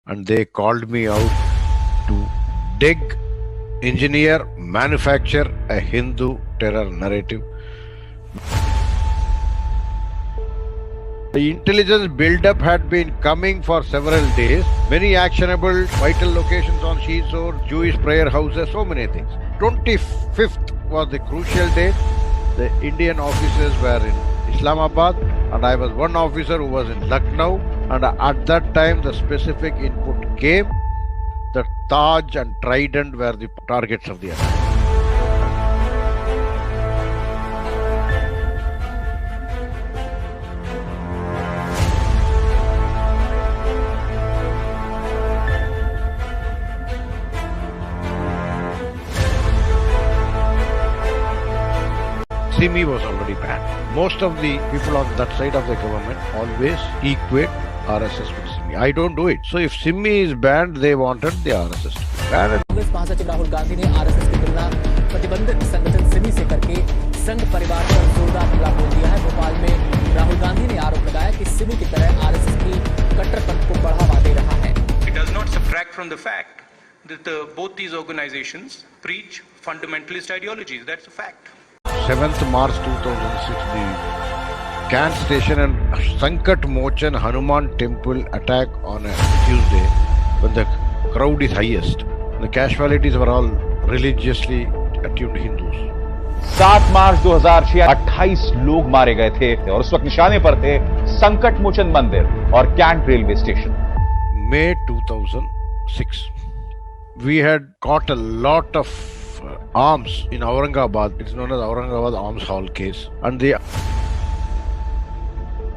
and they called me out to dig, engineer, manufacture a Hindu terror narrative. The intelligence build-up had been coming for several days. Many actionable, vital locations on Shizor, Jewish prayer houses, so many things. 25th was the crucial date. The Indian officers were in Islamabad, and I was one officer who was in Lucknow. And at that time, the specific input came that Taj and Trident were the targets of the attack. Simi was already banned. Most of the people on that side of the government always equate RSS with Simi. I don't do it. So if Simi is banned, they wanted the RSS to be banned. Congress महासचिव राहुल गांधी ने RSS की तुलना प्रतिबंधित संगठन सिमी से करके संघ परिवार पर जोरदार हमला बोल दिया है। भोपाल में राहुल गांधी ने आरोप लगाया कि सिमी की तरह आरएसएस की कट्टरपंथ को बढ़ावा दे रहा है। It does not subtract from the fact that both these organizations preach fundamentalist ideologies. That's a fact. 7th March 2006, the Kant station and Sankat Mochan Hanuman temple attack on a Tuesday when the crowd is highest. The casualties were all religiously attuned Hindus. 7 मार्च 2006 28 लोग मारे गए थे और उस वक्त निशाने पर थे संकट मोचन मंदिर और Cantt railway station. May 2006, we had got a lot of arms in Aurangabad. It's known as Aurangabad Arms Hall case, and the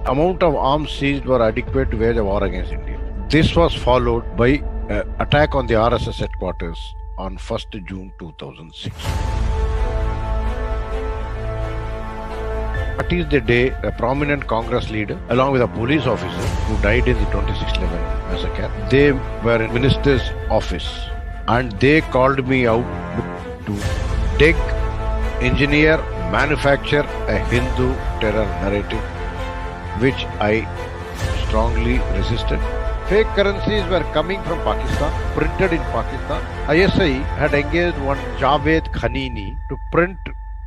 amount of arms seized were adequate to wage a war against India. This was followed by an attack on the RSS headquarters on 1st June 2006. That is the day a prominent Congress leader, along with a police officer who died in the 2611 massacre, they were in minister's office and they called me out to dig, engineer, manufacture a Hindu terror narrative, which I strongly resisted. Fake currencies were coming from Pakistan, printed in Pakistan. ISI had engaged one Javed Khanini to print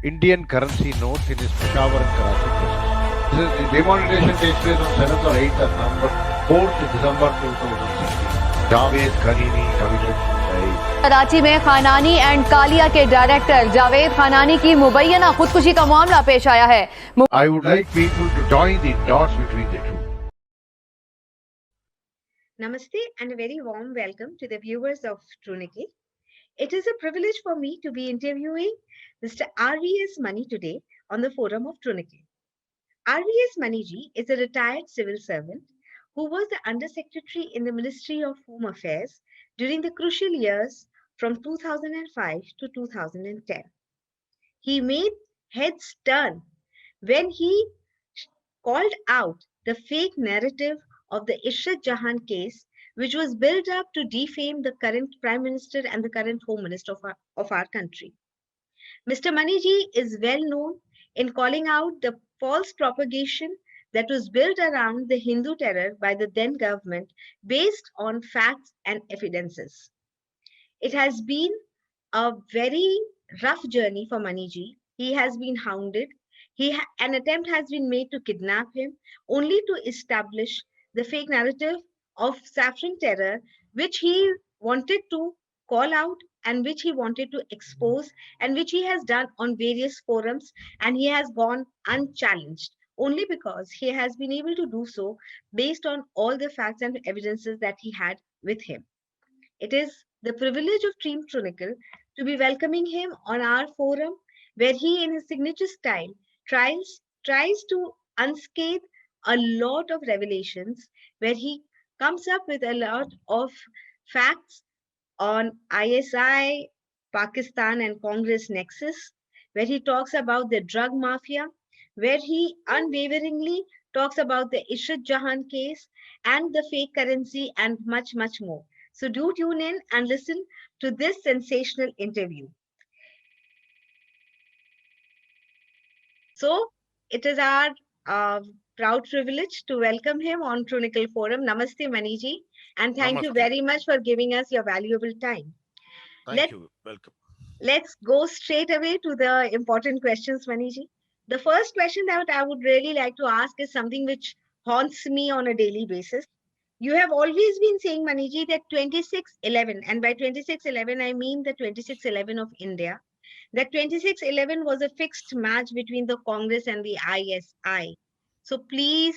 Indian currency notes in his Peshawar and Karachi places. The demonetization takes place on 7th or 8th and number 4th December 2016. Javed Khanini committed suicide. Karachi में खानानी and Kaliya के director Javed खानानी की मुबैना खुदकुशी का मामला पेश आया है। I would like people to join the dots between the two. Namaste and a very warm welcome to the viewers of Truniki. It is a privilege for me to be interviewing Mr. R.V.S. Mani today on the forum of Truniki. R.V.S. Maniji is a retired civil servant who was the Undersecretary in the Ministry of Home Affairs during the crucial years from 2005 to 2010. He made heads turn when he called out the fake narrative of the Ishrat Jahan case, which was built up to defame the current Prime Minister and the current Home Minister of our country. Mr. Maniji is well known in calling out the false propagation that was built around the Hindu terror by the then government based on facts and evidences. It has been a very rough journey for Maniji. He has been hounded. An attempt has been made to kidnap him, only to establish the fake narrative of saffron terror, which he wanted to call out and which he wanted to expose and which he has done on various forums, and he has gone unchallenged only because he has been able to do so based on all the facts and evidences that he had with him. It is the privilege of Team Chronicle to be welcoming him on our forum, where he, in his signature style, tries to unscathe a lot of revelations, where he comes up with a lot of facts on ISI, Pakistan and Congress nexus, where he talks about the drug mafia, where he unwaveringly talks about the Ishrat Jahan case and the fake currency and much, much more. So do tune in and listen to this sensational interview. So it is our proud privilege to welcome him on Chronicle Forum. Namaste, Maniji. And thank you Namaste. very much for giving us your valuable time. Thank you. Welcome. Let's go straight away to the important questions, Maniji. The first question that I would really like to ask is something which haunts me on a daily basis. You have always been saying, Maniji, that 2611, and by 2611, I mean the 2611 of India, that 2611 was a fixed match between the Congress and the ISI. So please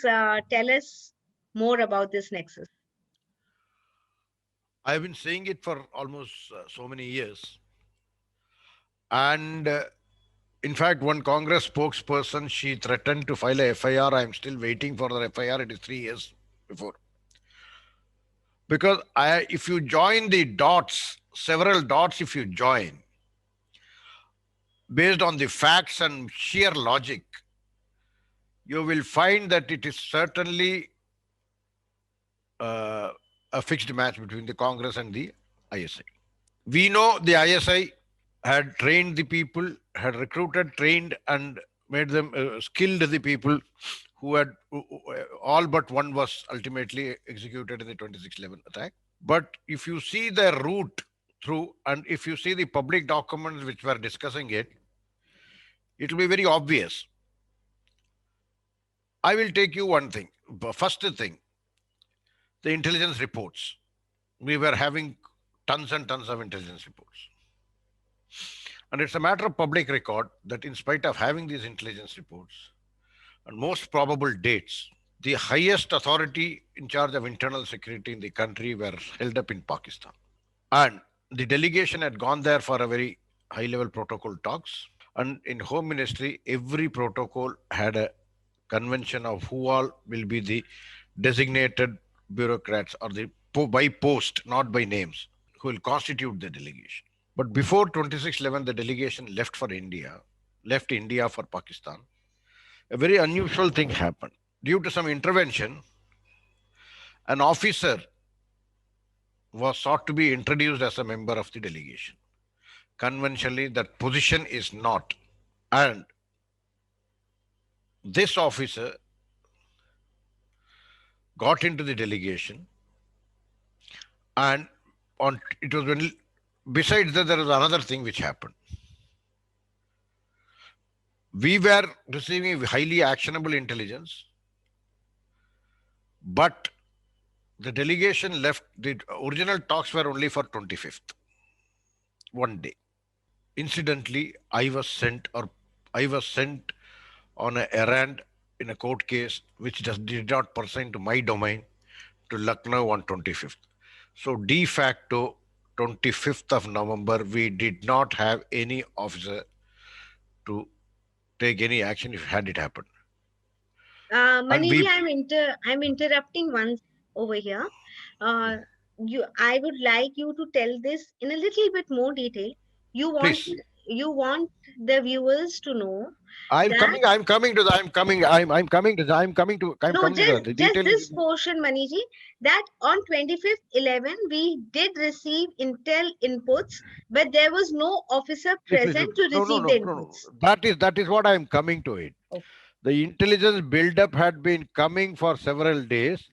tell us more about this nexus. I've been saying it for almost so many years. And in fact, one Congress spokesperson, she threatened to file a FIR. I'm still waiting for the FIR. It is 3 years before. Because if you join the dots, several dots, if you join, based on the facts and sheer logic, you will find that it is certainly a fixed match between the Congress and the ISI. We know the ISI had trained the people, had recruited, trained, and made them skilled the people who had all but one was ultimately executed in the 2611 attack. But if you see their route through, and if you see the public documents which were discussing it, it will be very obvious. I will take you one thing. First thing, the intelligence reports. We were having tons and tons of intelligence reports. And it's a matter of public record that in spite of having these intelligence reports and most probable dates, the highest authority in charge of internal security in the country were held up in Pakistan. And the delegation had gone there for a very high level protocol talks. And in Home Ministry, every protocol had a convention of who all will be the designated bureaucrats or the by post, not by names, who will constitute the delegation. But before 2611, the delegation left India for Pakistan. A very unusual thing happened. Due to some intervention, an officer was sought to be introduced as a member of the delegation. Conventionally, that position is not. And this officer got into the delegation, and it was when, besides that, there was another thing which happened. We were receiving highly actionable intelligence, but the delegation left. The original talks were only for 25th, one day. Incidentally, I was sent on an errand in a court case which did not pertain to my domain to Lucknow on 25th. So de facto, 25th of November, we did not have any officer to take any action if had it happened. Maniji, I'm interrupting once over here. I would like you to tell this in a little bit more detail. You want the viewers to know. I'm coming to the just detail. this portion, Maniji, that on 25th 11 we did receive intel inputs, but there was no officer present to receive the inputs. That is what I'm coming to it. Okay. The intelligence buildup had been coming for several days.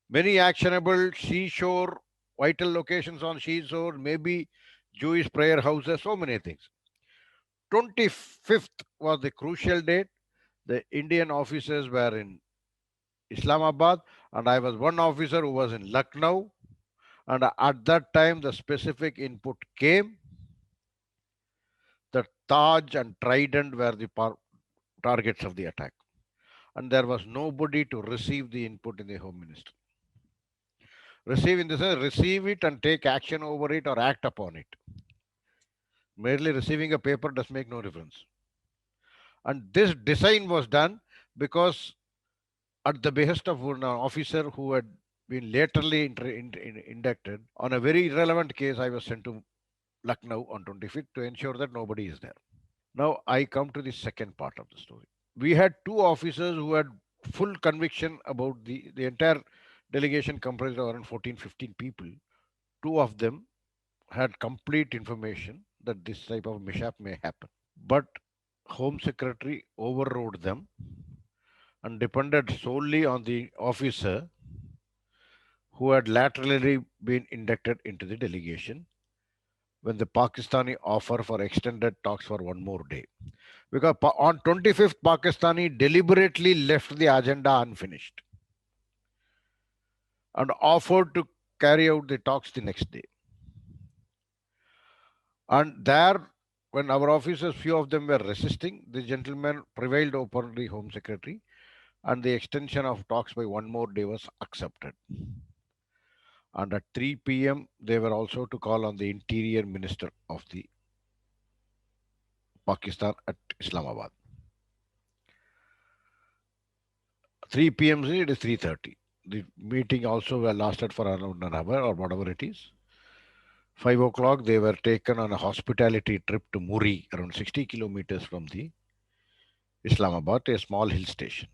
Many actionable seashore, vital locations on seashore, maybe Jewish prayer houses, so many things. 25th was the crucial date. The Indian officers were in Islamabad, and I was one officer who was in Lucknow. And at that time, the specific input came that Taj and Trident were the targets of the attack. And there was nobody to receive the input in the Home Ministry. Receive in the sense, receive it and take action over it or act upon it. Merely receiving a paper does make no difference. And this design was done because at the behest of an officer who had been laterally inducted on a very irrelevant case, I was sent to Lucknow on 25th to ensure that nobody is there. Now I come to the second part of the story. We had two officers who had full conviction about the entire delegation comprised of around 14-15 people. Two of them had complete information that this type of mishap may happen. But Home Secretary overrode them and depended solely on the officer who had laterally been inducted into the delegation when the Pakistani offer for extended talks for one more day. Because on 25th, Pakistani deliberately left the agenda unfinished and offered to carry out the talks the next day. And there, when our officers, few of them were resisting, the gentleman prevailed upon the Home Secretary, and the extension of talks by one more day was accepted. And at 3 p.m., they were also to call on the Interior Minister of the Pakistan at Islamabad. 3 p.m. it is 3:30. The meeting also lasted for around an hour or whatever it is. 5 o'clock, they were taken on a hospitality trip to Muri, around 60 kilometers from the Islamabad, a small hill station.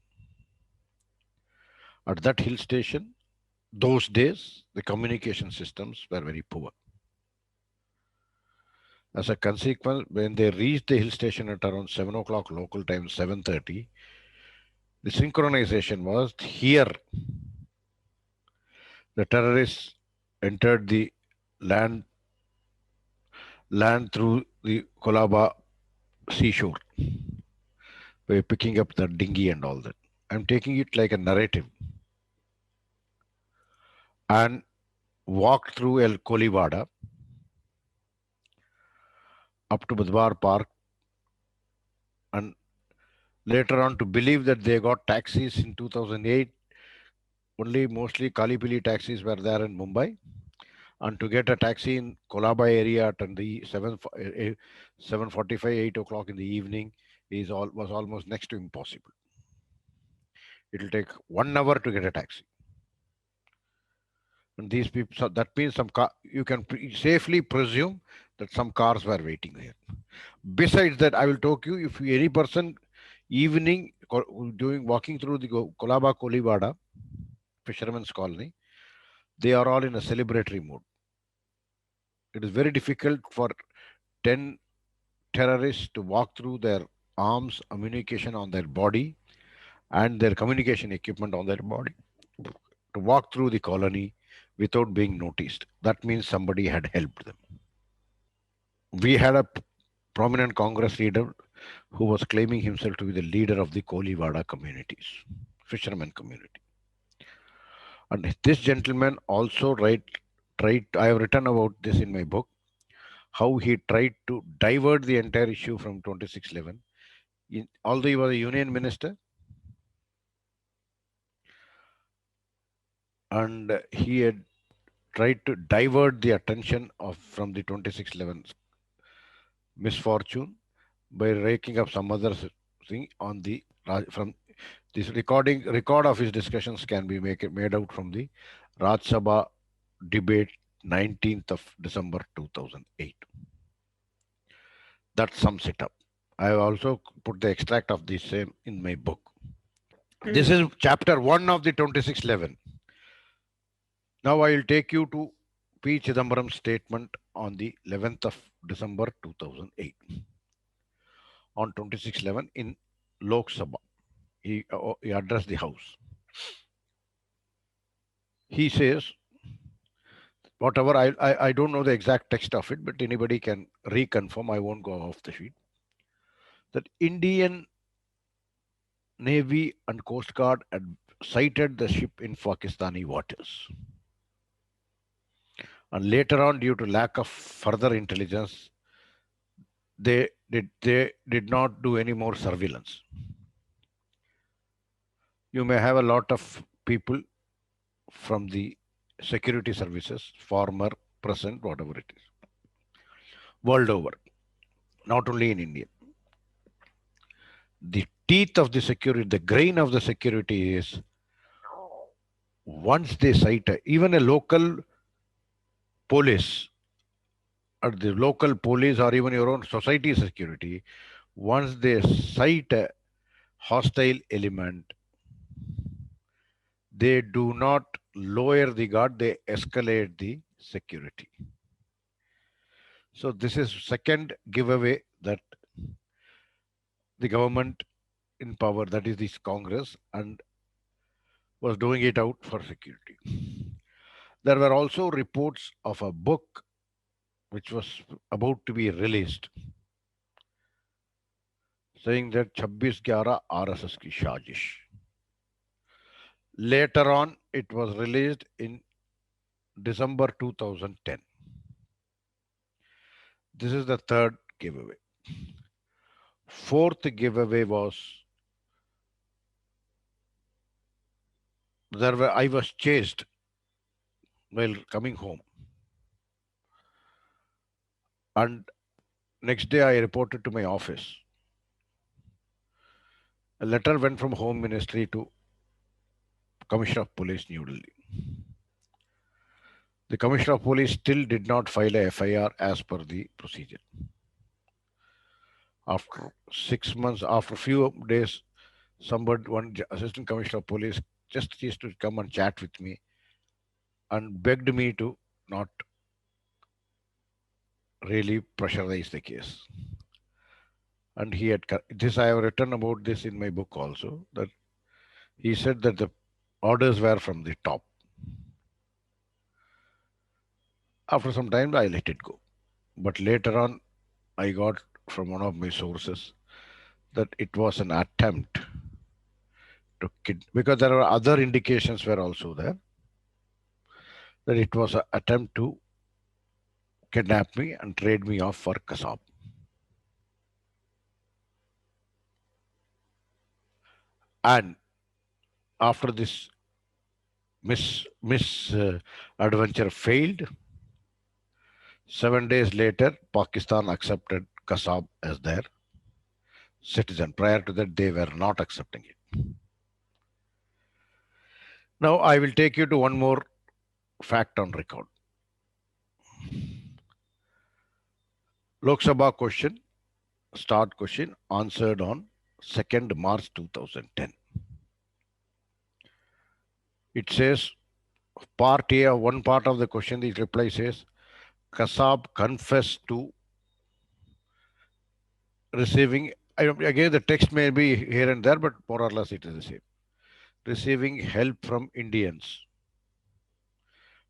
At that hill station, those days, the communication systems were very poor. As a consequence, when they reached the hill station at around 7 o'clock local time, 7:30, the synchronization was here. The terrorists entered the land through the Kolaba seashore by picking up the dinghy and all that. I'm taking it like a narrative. And walked through El Kolivada up to Budvar Park, and later on to believe that they got taxis in 2008. Only mostly Kalipili taxis were there in Mumbai. And to get a taxi in Kolaba area at the 7:45, 8 o'clock in the evening was almost next to impossible. It will take 1 hour to get a taxi. And these people, so that means you can safely presume that some cars were waiting there. Besides that, I will talk you, if any person evening walking through the Kolaba Kolivada, Fisherman's Colony, they are all in a celebratory mood. It is very difficult for 10 terrorists to walk through their arms, ammunition on their body, and their communication equipment on their body, to walk through the colony without being noticed. That means somebody had helped them. We had a prominent Congress leader who was claiming himself to be the leader of the Kolivada communities, fishermen community. And this gentleman also I have written about this in my book, how he tried to divert the entire issue from 2611. Although he was a union minister, and he had tried to divert the attention from the 2611 misfortune by raking up some other thing on the from this record of his discussions can be made out from the Raj Sabha debate 19th of December 2008. That sums it up. I have also put the extract of the same in my book. This is chapter 1 of the 2611. Now I will take you to P. Chidambaram's statement on the 11th of December 2008. On 2611 in Lok Sabha, he addressed the House. He says, whatever, I don't know the exact text of it, but anybody can reconfirm, I won't go off the sheet, that Indian Navy and Coast Guard had sighted the ship in Pakistani waters. And later on, due to lack of further intelligence, they did not do any more surveillance. You may have a lot of people from the security services, former, present, whatever it is, world over, not only in India. The teeth of the security, the grain of the security is, once they sight even a local police, or the local police, or even your own society security, once they sight a hostile element, they do not lower the guard, they escalate the security. So this is second giveaway that the government in power, that is this Congress, and was doing it out for security. There were also reports of a book which was about to be released, saying that 26/11 RSS ki shajish. Later on, it was released in December 2010. This is the third giveaway. Fourth giveaway was I was chased while coming home. And next day I reported to my office. A letter went from Home Ministry to Commissioner of Police, New Delhi. The Commissioner of Police still did not file a FIR as per the procedure. After 6 months, after a few days, one Assistant Commissioner of Police just used to come and chat with me and begged me to not really pressurize the case. And he had this, I have written about this in my book also, that he said that the orders were from the top. After some time, I let it go. But later on, I got from one of my sources that it was an attempt to because there are other indications were also there, that it was an attempt to kidnap me and trade me off for Kasab. And after this adventure failed, 7 days later, Pakistan accepted Kasab as their citizen. Prior to that, they were not accepting it. Now, I will take you to one more fact on record. Lok Sabha question, start question, answered on 2nd March 2010. It says, part A, one part of the question, the reply says, Kasab confessed to receiving, again the text may be here and there, but more or less it is the same. Receiving help from Indians.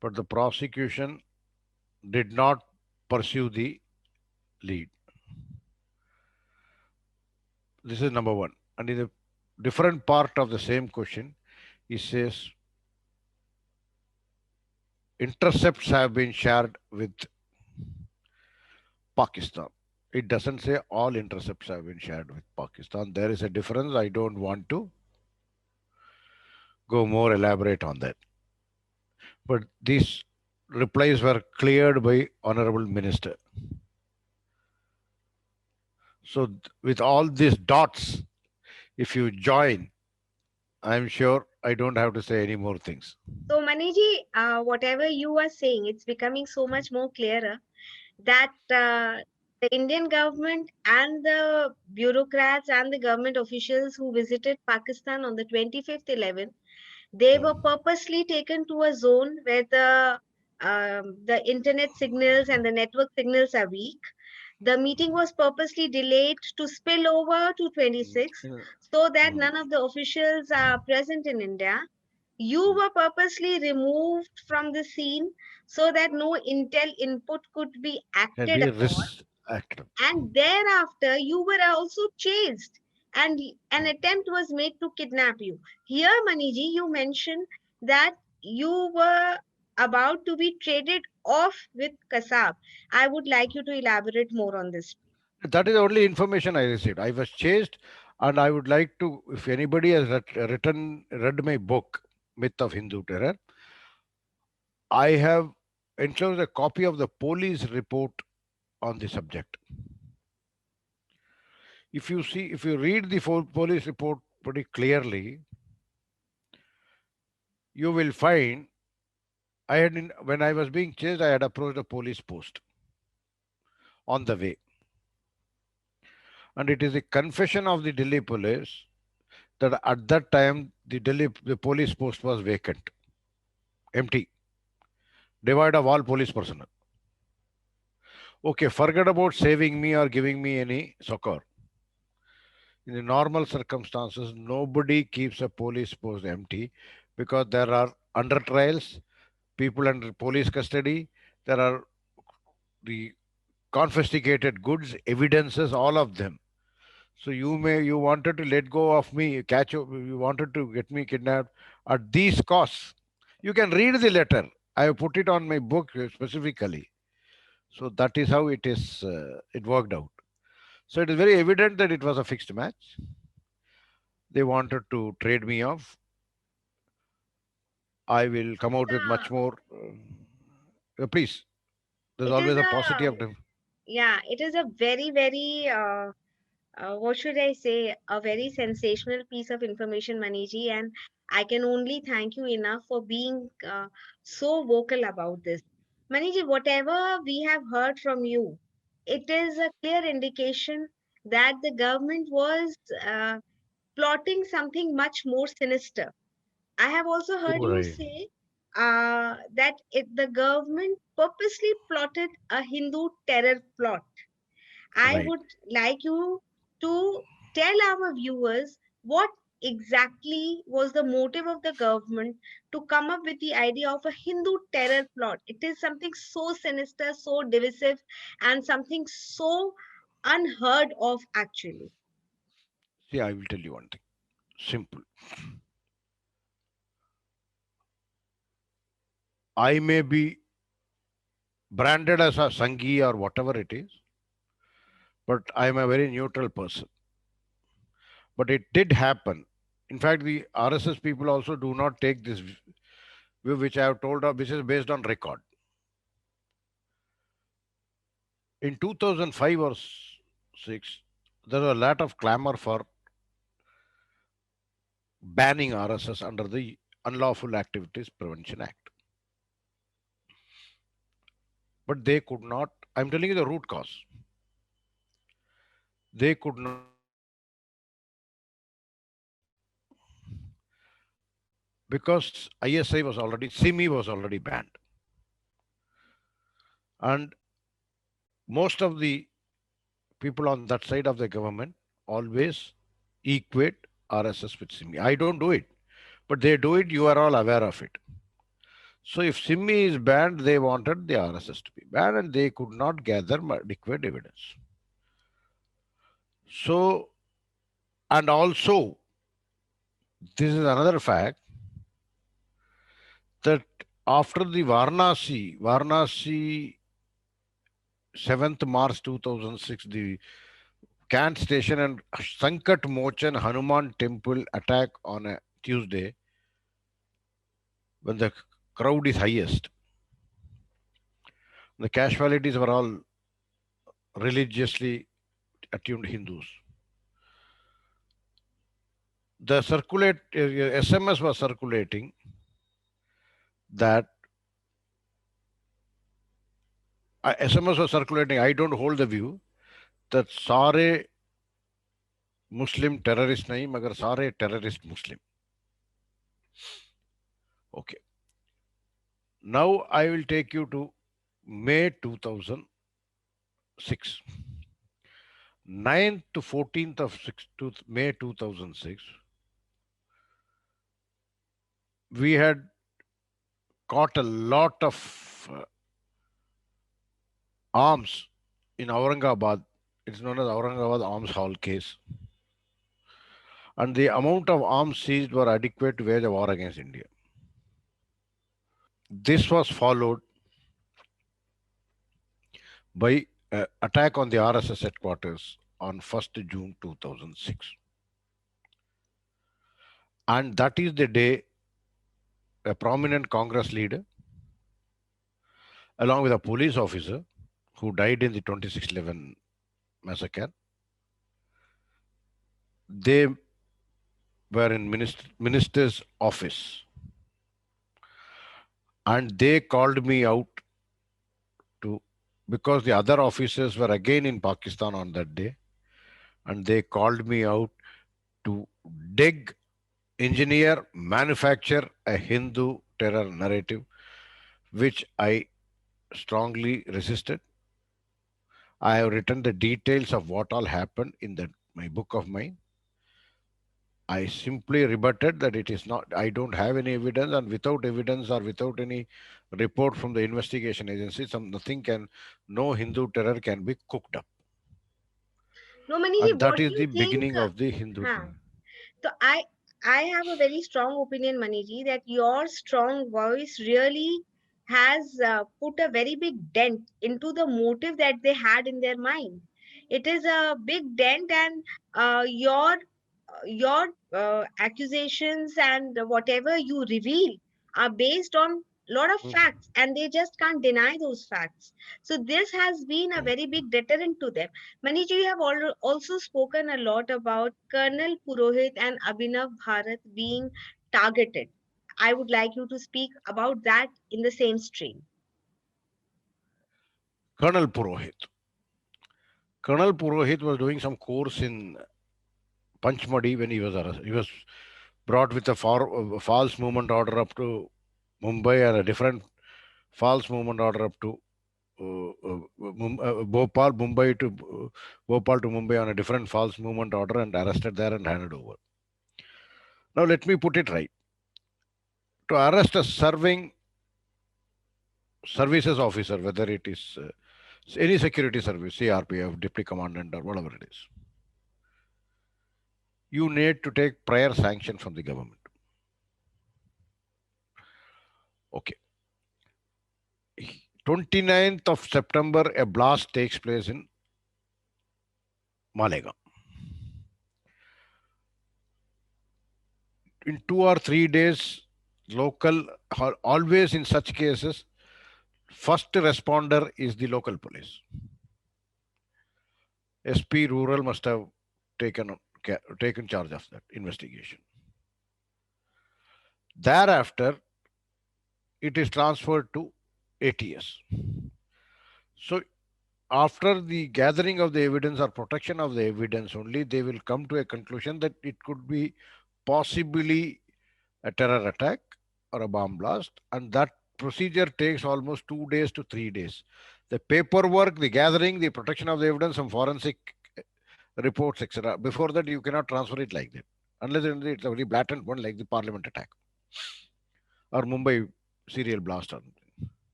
But the prosecution did not pursue the lead. This is number one. And in a different part of the same question, it says, intercepts have been shared with Pakistan. It doesn't say all intercepts have been shared with Pakistan. There is a difference. I don't want to go more elaborate on that. But these replies were cleared by Honorable Minister. So with all these dots, if you join, I'm sure I don't have to say any more things. So Maniji, whatever you are saying, it's becoming so much more clearer that the Indian government and the bureaucrats and the government officials who visited Pakistan on the 25th 11, they were purposely taken to a zone where the internet signals and the network signals are weak. The meeting was purposely delayed to spill over to 26 so that none of the officials are present in India. You were purposely removed from the scene so that no intel input could be acted upon. And thereafter, you were also chased and an attempt was made to kidnap you. Here, Maniji, you mentioned that you were about to be traded off with Kasab. I would like you to elaborate more on this. That is the only information I received. I was chased, and I would like to, if anybody has read my book, Myth of Hindu Terror, I have enclosed a copy of the police report on the subject. If you read the police report pretty clearly, you will find when I was being chased, I had approached a police post on the way. And it is a confession of the Delhi police that at that time, the police post was vacant, empty, devoid of all police personnel. Okay, forget about saving me or giving me any succor. In the normal circumstances, nobody keeps a police post empty because there are under trials, people under police custody. There are the confiscated goods, evidences, all of them. So you wanted to let go of me, you wanted to get me kidnapped at these costs. You can read the letter. I have put it on my book specifically. So that is how it worked out. So it is very evident that it was a fixed match. They wanted to trade me off. I will come out with much more. Please, there's It is always a a, positive. yeah, it is a very, very, what should I say, a very sensational piece of information, Maniji, and I can only thank you enough for being so vocal about this. Maniji, whatever we have heard from you, it is a clear indication that the government was plotting something much more sinister. I have also heard you Right, say that the government purposely plotted a Hindu terror plot. I right. would like you to tell our viewers what exactly was the motive of the government to come up with the idea of a Hindu terror plot. It is something so sinister, so divisive, and something so unheard of, actually. See, I will tell you one thing. Simple. I may be branded as a Sanghi or whatever it is, but I am a very neutral person. But it did happen. In fact, the RSS people also do not take this view, which I have told of, which is based on record. In 2005 or 6, there was a lot of clamor for banning RSS under the Unlawful Activities Prevention Act. But they could not, I'm telling you the root cause. They could not because ISI was already, SIMI was already banned. And most of the people on that side of the government always equate RSS with SIMI. I don't do it, but they do it. You are all aware of it. So if SIMI is banned, they wanted the RSS to be banned and they could not gather adequate evidence. So, and also, this is another fact that after the Varanasi 7th March 2006, the Kant station and Sankat Mochan Hanuman temple attack on a Tuesday, when the crowd is highest. The casualties were all religiously attuned Hindus. The SMS was circulating that SMS was circulating. I don't hold the view that सारे Muslim terrorist नहीं मगर सारे terrorist Muslim. Okay. Now I will take you to May 2006. 9th to 14th of May 2006, we had caught a lot of arms in Aurangabad. It's known as Aurangabad Arms Hall case. And the amount of arms seized were adequate to wage a war against India. This was followed by an attack on the RSS headquarters on 1st June 2006. And that is the day a prominent Congress leader, along with a police officer who died in the 26/11 massacre, they were in minister's office. And they called me out because the other officers were again in Pakistan on that day. And they called me out to dig, engineer, manufacture a Hindu terror narrative, which I strongly resisted. I have written the details of what all happened in my book of mine. I simply rebutted that it is not, I don't have any evidence, and without evidence or without any report from the investigation agency, no Hindu terror can be cooked up. No, Maniji, And that what do is you the think? beginning of the Hindu Huh? terror. So I have a very strong opinion, Maniji, that your strong voice really has put a very big dent into the motive that they had in their mind. It is a big dent, and your accusations and whatever you reveal are based on lot of Mm, facts, and they just can't deny those facts. So this has been a mm. very big deterrent to them. Maniji, you have also spoken a lot about Colonel Purohit and Abhinav Bharat being targeted. I would like you to speak about that in the same stream. Colonel Purohit. Colonel Purohit was doing some course in Panchmadi when he was arrested. He was brought with a false movement order up to Mumbai, and a different false movement order up to Bhopal, Bhopal to Mumbai on a different false movement order, and arrested there and handed over. Now let me put it right. To arrest a serving services officer, whether it is any security service, CRPF, deputy commandant, or whatever it is, you need to take prior sanction from the government. Okay. 29th of September, a blast takes place in Malega. In 2 or 3 days, always in such cases, first responder is the local police. SP Rural must have taken charge of that investigation. Thereafter, it is transferred to ATS. So after the gathering of the evidence or protection of the evidence only, they will come to a conclusion that it could be possibly a terror attack or a bomb blast, and that procedure takes almost 2 days to 3 days. The paperwork, the gathering, the protection of the evidence, some forensic reports, etc. Before that, you cannot transfer it like that, unless it's a very blatant one like the Parliament attack or Mumbai serial blast.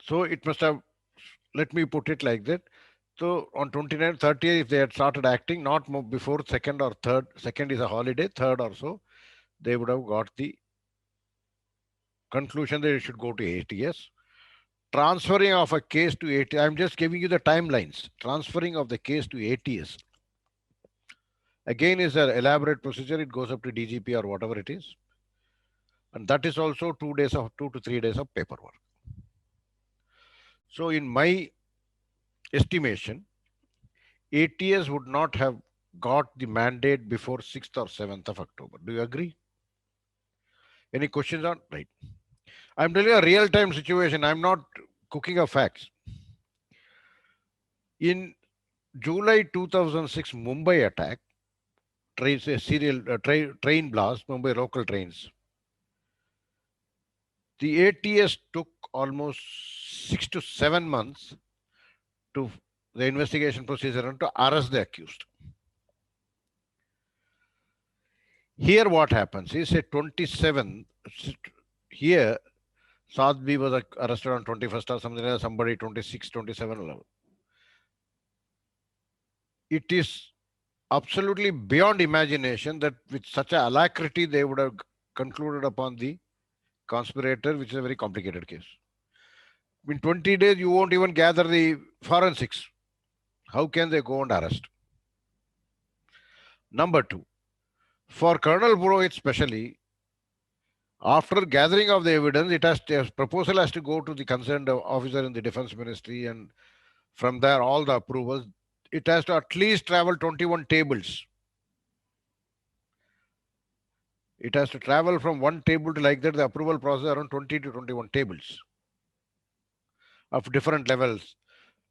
So it must have, let me put it like that. So on 29th, 30th, if they had started acting, not before second or third, second is a holiday, third or so, they would have got the conclusion that it should go to ATS. Transferring of a case to ATS, I'm just giving you the timelines. Transferring of the case to ATS, again, is an elaborate procedure. It goes up to DGP or whatever it is. And that is also 2 to 3 days of paperwork. So in my estimation, ATS would not have got the mandate before 6th or 7th of October. Do you agree? Any questions on? Right. I'm telling you a real-time situation. I'm not cooking up facts. In July 2006 Mumbai attack, train blast, Mumbai local trains. The ATS took almost 6 to 7 months to the investigation procedure and to arrest the accused. Here what happens is a 27, here Sadhvi was arrested on 21st or something like that, somebody 26, 27, 11. It is absolutely beyond imagination that with such a alacrity they would have concluded upon the conspirator, which is a very complicated case. In 20 days, you won't even gather the forensics. How can they go and arrest? Number two, for Colonel Purohit especially, after gathering of the evidence, a proposal has to go to the concerned officer in the Defense Ministry, and from there all the approvals. It has to at least travel 21 tables. It has to travel from one table to like that, the approval process around 20 to 21 tables of different levels.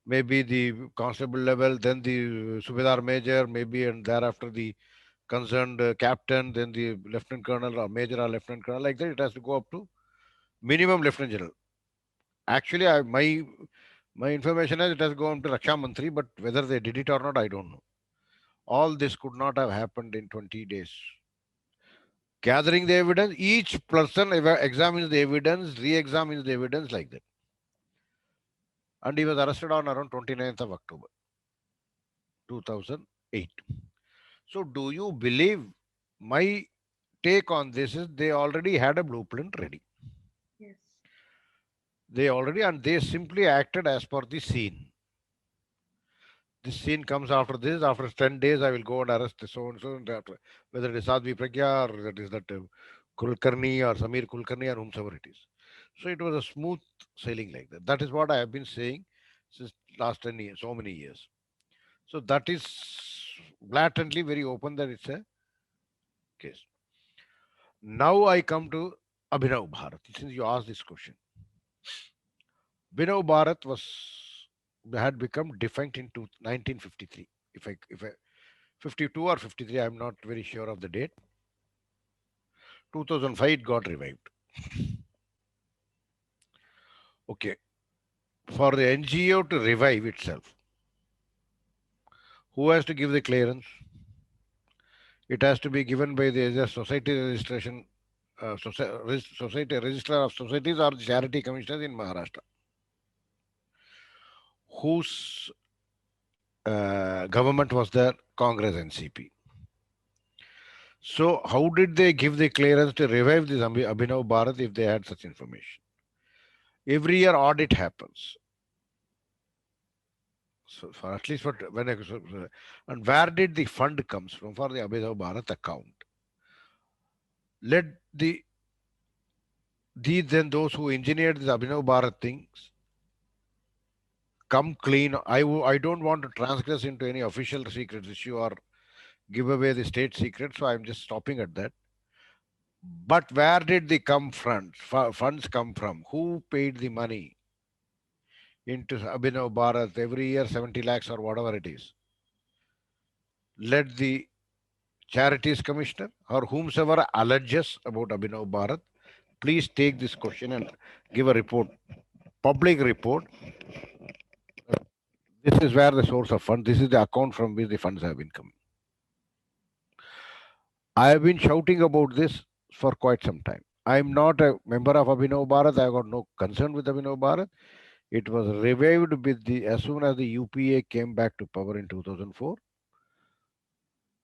Maybe the constable level, then the Subedar Major, maybe, and thereafter the concerned captain, then the Lieutenant Colonel or Major or Lieutenant Colonel, like that. It has to go up to minimum Lieutenant General. Actually, my information is it has gone to Raksha Mantri, but whether they did it or not, I don't know. All this could not have happened in 20 days. Gathering the evidence, each person examines the evidence, re-examines the evidence like that. And he was arrested on around 29th of October 2008. So do you believe my take on this is they already had a blueprint ready. Yes. They already, and they simply acted as per the scene. This scene comes after this. After 10 days, I will go and arrest so and so. And that, whether it is Sadhvi Pragya or that is that Kulkarni or Samir Kulkarni or whomsoever it is. So it was a smooth sailing like that. That is what I have been saying since last 10 years, so many years. So that is blatantly very open that it's a case. Now I come to Abhinav Bharat. Since you asked this question, Abhinav Bharat had become defunct in 1953. If I 52 or 53, I'm not very sure of the date. 2005 it got revived. Okay, for the NGO to revive itself, who has to give the clearance? It has to be given by the society registration, society register of societies or the charity commissioners in Maharashtra, whose government was there, Congress NCP. So how did they give the clearance to revive this Abhinav Bharat if they had such information? Every year audit happens. So for at least for when and where did the fund comes from for the Abhinav Bharat account? Let then those who engineered the Abhinav Bharat things come clean. I don't want to transgress into any official secrets issue or give away the state secret, so I'm just stopping at that. But where did the funds come from? Who paid the money into Abhinav Bharat every year, 70 lakhs or whatever it is? Let the charities commissioner or whomsoever alleges about Abhinav Bharat, please take this question and give a report, public report. This is where the source of funds, this is the account from which the funds have been coming. I have been shouting about this for quite some time. I am not a member of Abhinav Bharat. I got no concern with Abhinav Bharat. It was revived as soon as the UPA came back to power in 2004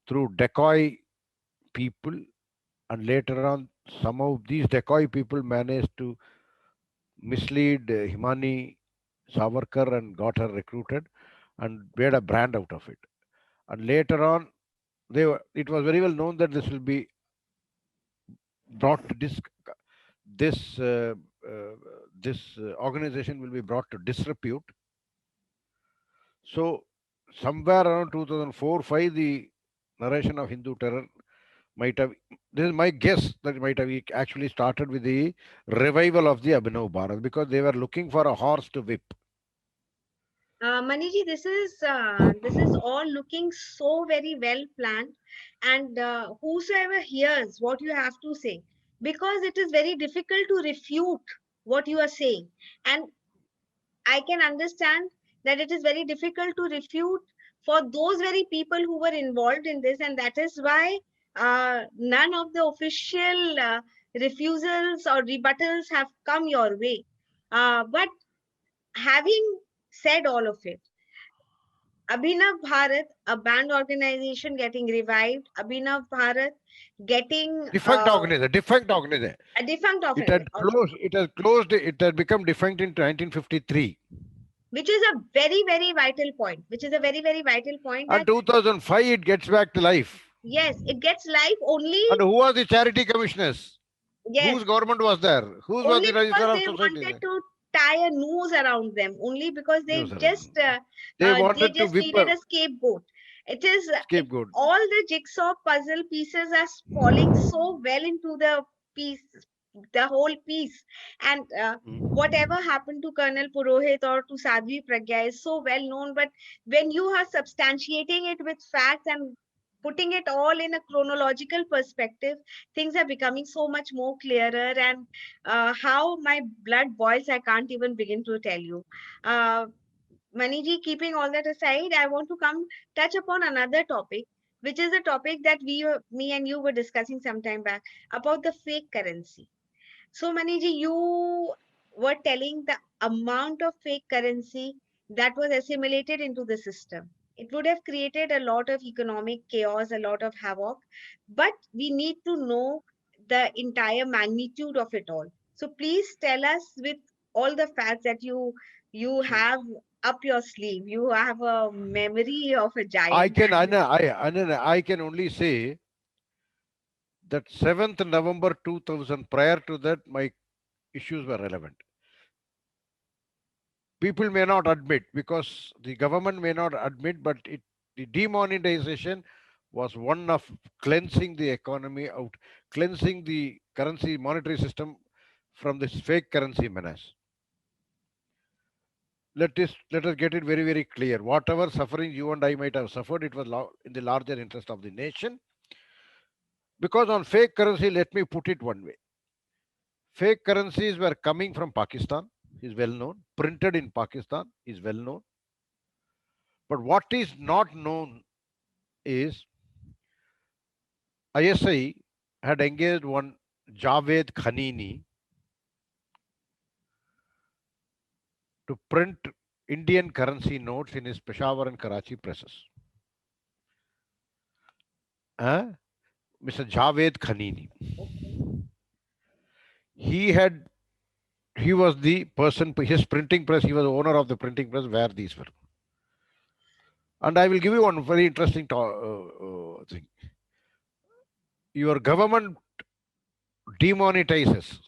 through decoy people, and later on some of these decoy people managed to mislead Himani Savarkar and got her recruited and made a brand out of it. And later on, it was very well known that this will be brought to this organization will be brought to disrepute. So somewhere around 2004-5, the narration of Hindu terror might have, this is my guess, that it might have actually started with the revival of the Abhinav Bharat, because they were looking for a horse to whip. Maniji, this is all looking so very well planned, and whosoever hears what you have to say, because it is very difficult to refute what you are saying, and I can understand that it is very difficult to refute for those very people who were involved in this, and that is why none of the official refusals or rebuttals have come your way. But having said all of it, Abhinav Bharat, a band organization getting revived, Abhinav Bharat getting Defunct organization. a defunct organization. It had become defunct in 1953. Which is a very, very vital point. And 2005, it gets back to life. Yes, it gets life only. And who are the charity commissioners? Yes. Whose government was there? Who was the registrar of society? They wanted to tie a noose around them, only because they just needed a scapegoat. It is scapegoat. All the jigsaw puzzle pieces are falling so well into the whole piece, and whatever happened to Colonel Purohit or to Sadhvi Pragya is so well known, but when you are substantiating it with facts and putting it all in a chronological perspective, things are becoming so much more clearer, and how my blood boils, I can't even begin to tell you. Maniji, keeping all that aside, I want to touch upon another topic, which is a topic that me and you were discussing some time back about the fake currency. So, Maniji, you were telling the amount of fake currency that was assimilated into the system. It would have created a lot of economic chaos, a lot of havoc, but we need to know the entire magnitude of it all. So, please tell us with all the facts that you See, have up your sleeve. You have a memory of a I giant. can I can only say that 7th November 2000. Prior to that, my issues were relevant. People may not admit because the government may not admit, but the demonetization was one of cleansing the economy out, cleansing the currency monetary system from this fake currency menace. Let us get it very, very clear. Whatever suffering you and I might have suffered, it was in the larger interest of the nation. Because on fake currency, let me put it one way. Fake currencies were coming from Pakistan, is well known. Printed in Pakistan is well known. But what is not known is ISI had engaged one Javed Khanini to print Indian currency notes in his Peshawar and Karachi presses. Mr. Javed Khanini. He was the person, his printing press, he was the owner of the printing press where these were. And I will give you one very interesting thing. Your government demonetizes,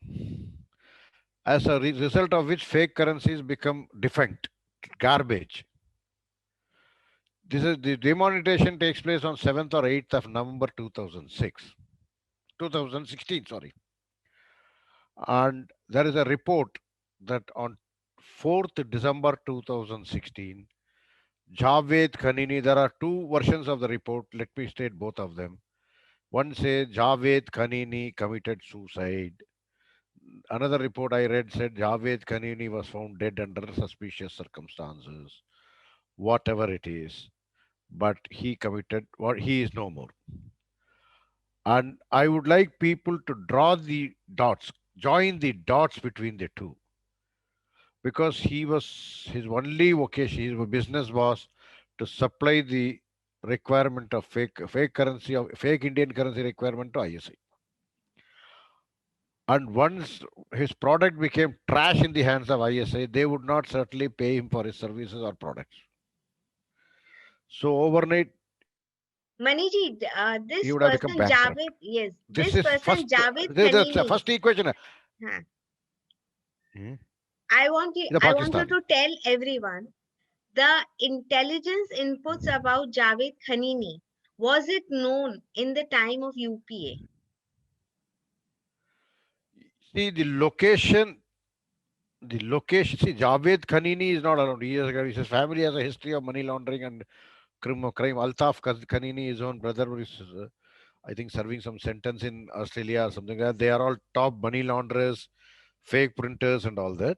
as a result of which fake currencies become defunct, garbage. The demonetization takes place on 7th or 8th of November 2016, sorry. And there is a report that on 4th December 2016, Javed Khanini, there are two versions of the report. Let me state both of them. One says Javed Khanini committed suicide. Another report I read said Javed Khanini was found dead under suspicious circumstances. Whatever it is, but he committed, what he is no more. And I would like people to draw the dots, join the dots between the two. Because his only vocation, his business was to supply the requirement of fake Indian currency requirement to ISI. And once his product became trash in the hands of ISI, they would not certainly pay him for his services or products. So overnight, Maniji, he this would have become person bankrupt. Javed, yes, This this is person Javed that's the Khanini. first equation. Huh. Hmm? I want you Pakistan. to tell everyone the intelligence inputs about Javed Khanini. Was it known in the time of UPA? See, the location. See, Javed Khanini is not around. His family has a history of money laundering and crime. Altaf Khanini, his own brother, is, I think, serving some sentence in Australia or something like that. They are all top money launderers, fake printers, and all that.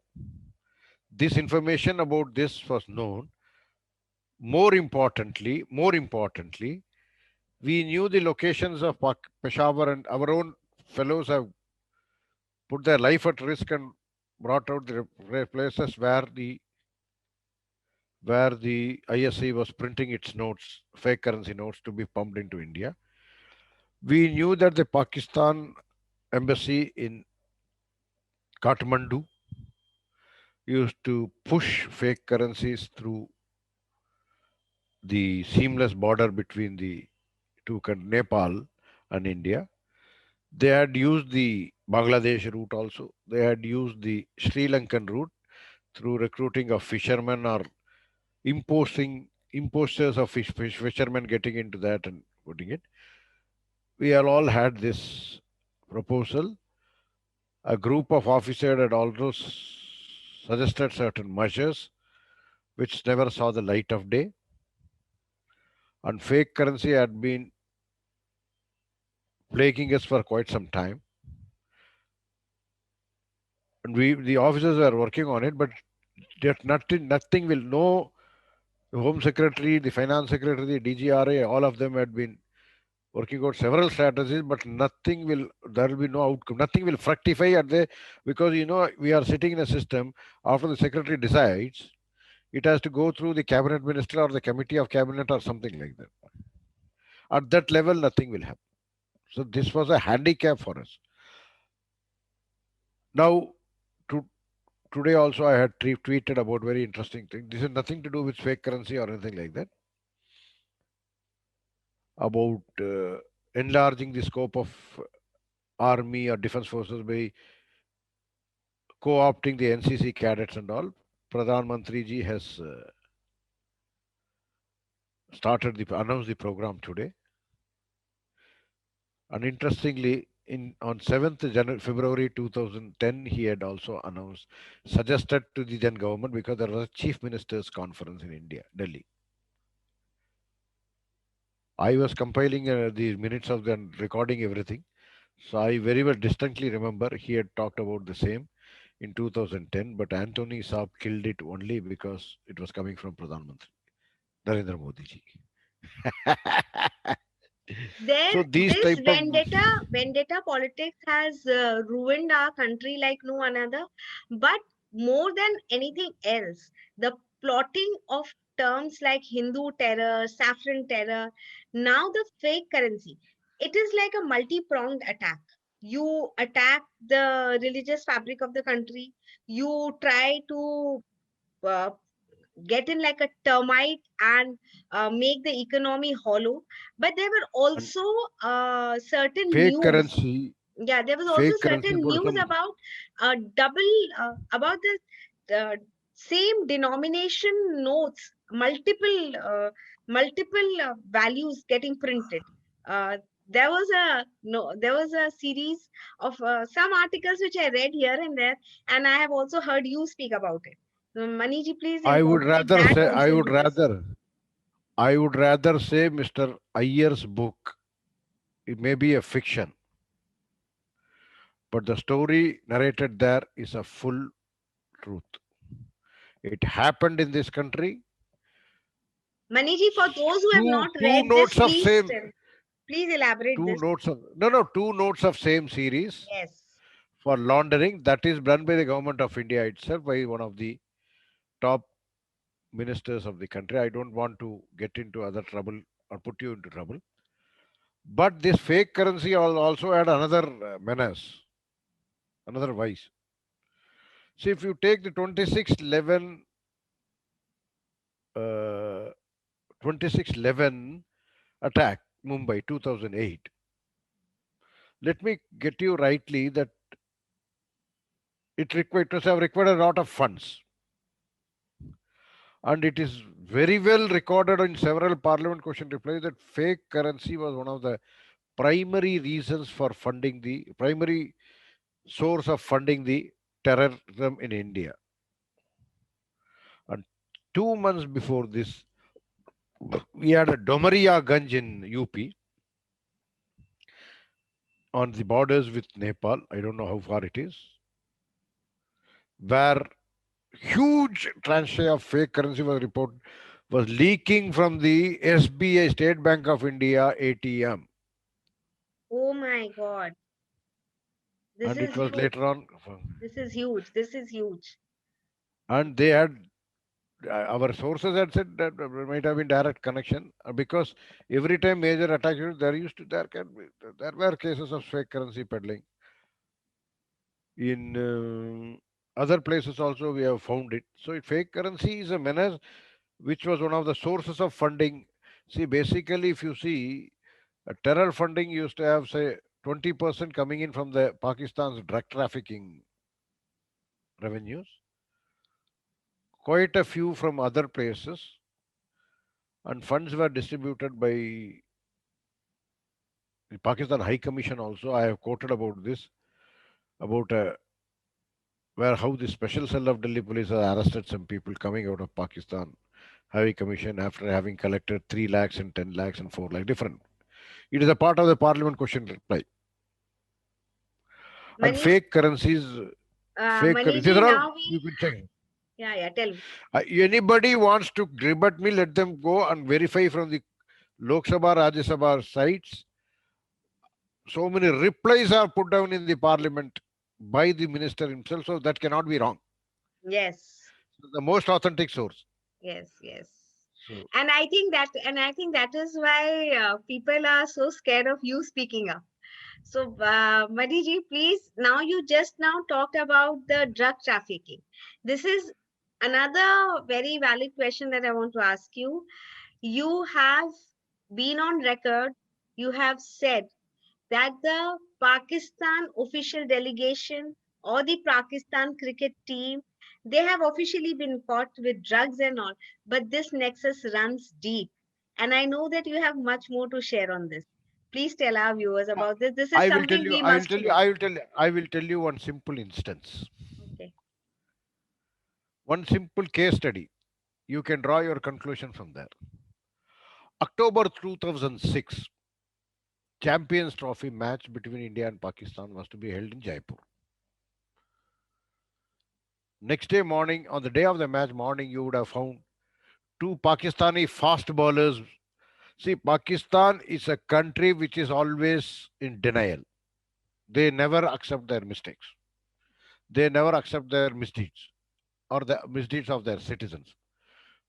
This information about this was known. More importantly, we knew the locations of Peshawar, and our own fellows have put their life at risk and brought out the places where the ISI was printing its notes, fake currency notes, to be pumped into India. We knew that the Pakistan embassy in Kathmandu used to push fake currencies through the seamless border between the two countries, Nepal and India. They had used the Bangladesh route also. They had used the Sri Lankan route through recruiting of fishermen or imposters of fishermen getting into that and putting it. We all had this proposal. A group of officers had also suggested certain measures which never saw the light of day. And fake currency had been plaguing us for quite some time. And the officers were working on it, but nothing will, The Home Secretary, the Finance Secretary, the DGRA, all of them had been working out several strategies, but there will be no outcome. Nothing will fructify because we are sitting in a system. After the secretary decides, it has to go through the cabinet minister or the committee of cabinet or something like that. At that level, nothing will happen. So this was a handicap for us. Now, today also I had tweeted about very interesting thing. This has nothing to do with fake currency or anything like that. About enlarging the scope of army or defense forces by co-opting the NCC cadets and all. Pradhan Mantri ji has announced the program today. And interestingly, on 7th February 2010, he had also suggested to the then government, because there was a chief ministers conference in India, Delhi. I was compiling the minutes of the recording everything. So I very well distinctly remember he had talked about the same in 2010, but Anthony Saab killed it only because it was coming from Pradhan Mantri, Narendra Modi ji. So these This type of vendetta politics has ruined our country like no another. But more than anything else, the plotting of terms like Hindu terror, saffron terror, now the fake currency, it is like a multi-pronged attack. You attack the religious fabric of the country. You try to uh, get in like a termite and make the economy hollow. But there were also certain fake news. currency. Yeah, there was also Fake currency certain got news some about about the same denomination notes, multiple values getting printed. There was a series of some articles which I read here and there, and I have also heard you speak about it. Maniji, please I would incorporate rather that say also into this. I would rather say Mr. Iyer's book. It may be a fiction, but the story narrated there is a full truth. It happened in this country. Maniji, for those who have not Two read this, notes of same please elaborate two this. notes of two notes of same series Yes. for laundering that is done by the government of India itself, by one of the top ministers of the country. I don't want to get into other trouble or put you into trouble. But this fake currency also had another menace, another vice. See, if you take the 2611 attack, Mumbai 2008, let me get you rightly that it must have required a lot of funds. And it is very well recorded in several parliament question replies that fake currency was one of the primary reasons for primary source of funding the terrorism in India. And 2 months before this, we had a Domariya Ganj in UP on the borders with Nepal. I don't know how far it is, where huge tranche of fake currency was leaking from the SBI, State Bank of India ATM. Oh my God. And it was later on. This is huge. This is huge. And they had, our sources had said that there might have been direct connection, because every time major attack, there were cases of fake currency peddling. In other places also we have found it. So fake currency is a menace, which was one of the sources of funding. See, basically, if you see, terror funding used to have, say, 20% coming in from the Pakistan's drug trafficking revenues, quite a few from other places, and funds were distributed by the Pakistan High Commission also. I have quoted about this, about how the special cell of Delhi police has arrested some people coming out of Pakistan High Commission after having collected 3 lakhs and 10 lakhs and 4 lakhs different. It is a part of the parliament question reply. And fake currencies, Maniji, these are all, you can check. Yeah, tell me. Anybody wants to rebut me, let them go and verify from the Lok Sabha, Rajya Sabha sites. So many replies are put down in the parliament by the minister himself, so that cannot be wrong. Yes. The most authentic source. Yes. So And I think that is why people are so scared of you speaking up. So, Madhiji, please, now you just now talked about the drug trafficking. This is another very valid question that I want to ask you. You have been on record, you have said that the Pakistan official delegation or the Pakistan cricket team, they have officially been caught with drugs and all, but this nexus runs deep. And I know that you have much more to share on this. Please tell our viewers I about this. This is I will tell something you, we I will must tell you, know. I will tell you one simple instance. Okay. One simple case study. You can draw your conclusion from there. October 2006, Champions Trophy match between India and Pakistan was to be held in Jaipur. Next day morning, on the day of the match morning, you would have found two Pakistani fast bowlers. See, Pakistan is a country which is always in denial. They never accept their mistakes. They never accept their misdeeds or the misdeeds of their citizens.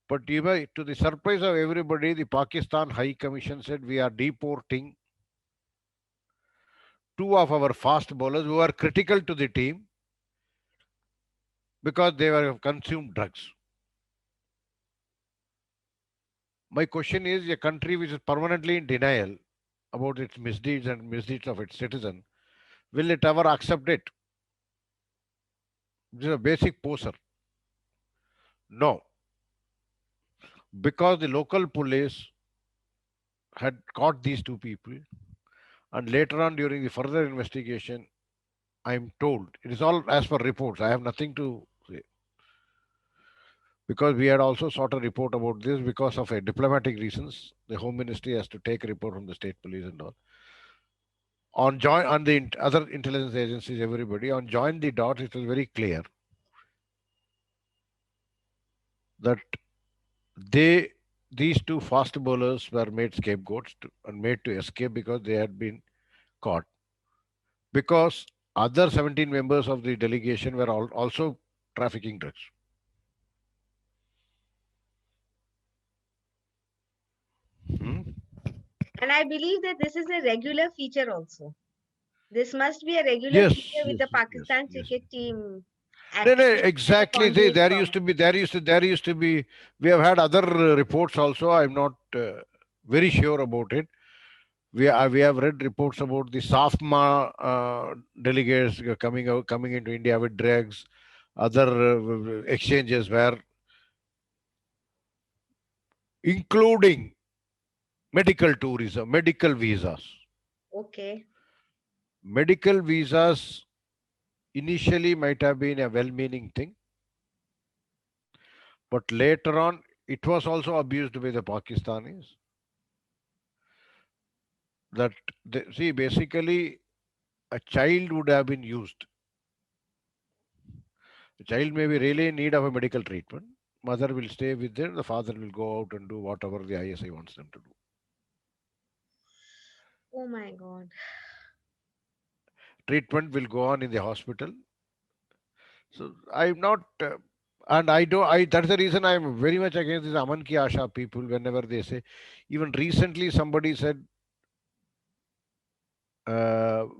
But even to the surprise of everybody, the Pakistan High Commission said we are deporting two of our fast bowlers who are critical to the team because they were consumed drugs. My question is, a country which is permanently in denial about its misdeeds and misdeeds of its citizen, will it ever accept it? This is a basic poser. No, because the local police had caught these two people, and later on during the further investigation, I am told it is all as per reports. I have nothing to say because we had also sought a report about this because of a diplomatic reasons. The Home Ministry has to take a report from the state police and all. On join on the other intelligence agencies, everybody on join the dots. It was very clear that they these two fast bowlers were made scapegoats and made to escape because they had been caught because other 17 members of the delegation were also trafficking drugs. Hmm? And I believe that this is a regular feature also. This must be a regular Yes, feature with yes, the yes, Pakistan yes. cricket team No, no, actually exactly. conduit There used from. to be, there used to be. We have had other reports also. I'm not very sure about it. We have read reports about the SAFMA delegates coming into India with drugs, other exchanges where, including medical tourism, medical visas. Okay. Medical visas initially might have been a well-meaning thing, but later on it was also abused by the Pakistanis. That see, basically, a child would have been used. The child may be really in need of a medical treatment. Mother will stay with them. The father will go out and do whatever the ISI wants them to do. Oh my God. Treatment will go on in the hospital. So I'm not, and I don't. That's the reason I'm very much against this Aman Ki Asha people. Whenever they say, even recently somebody said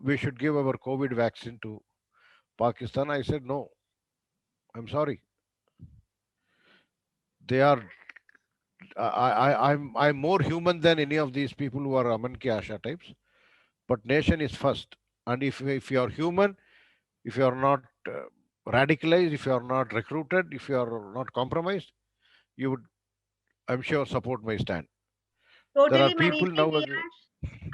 we should give our COVID vaccine to Pakistan. I said no. I'm sorry. They are. I'm more human than any of these people who are Aman Ki Asha types. But nation is first. And if you are human, if you are not radicalized, if you are not recruited, if you are not compromised, you would, I'm sure, support my stand. There are Totally, people Maniji. now.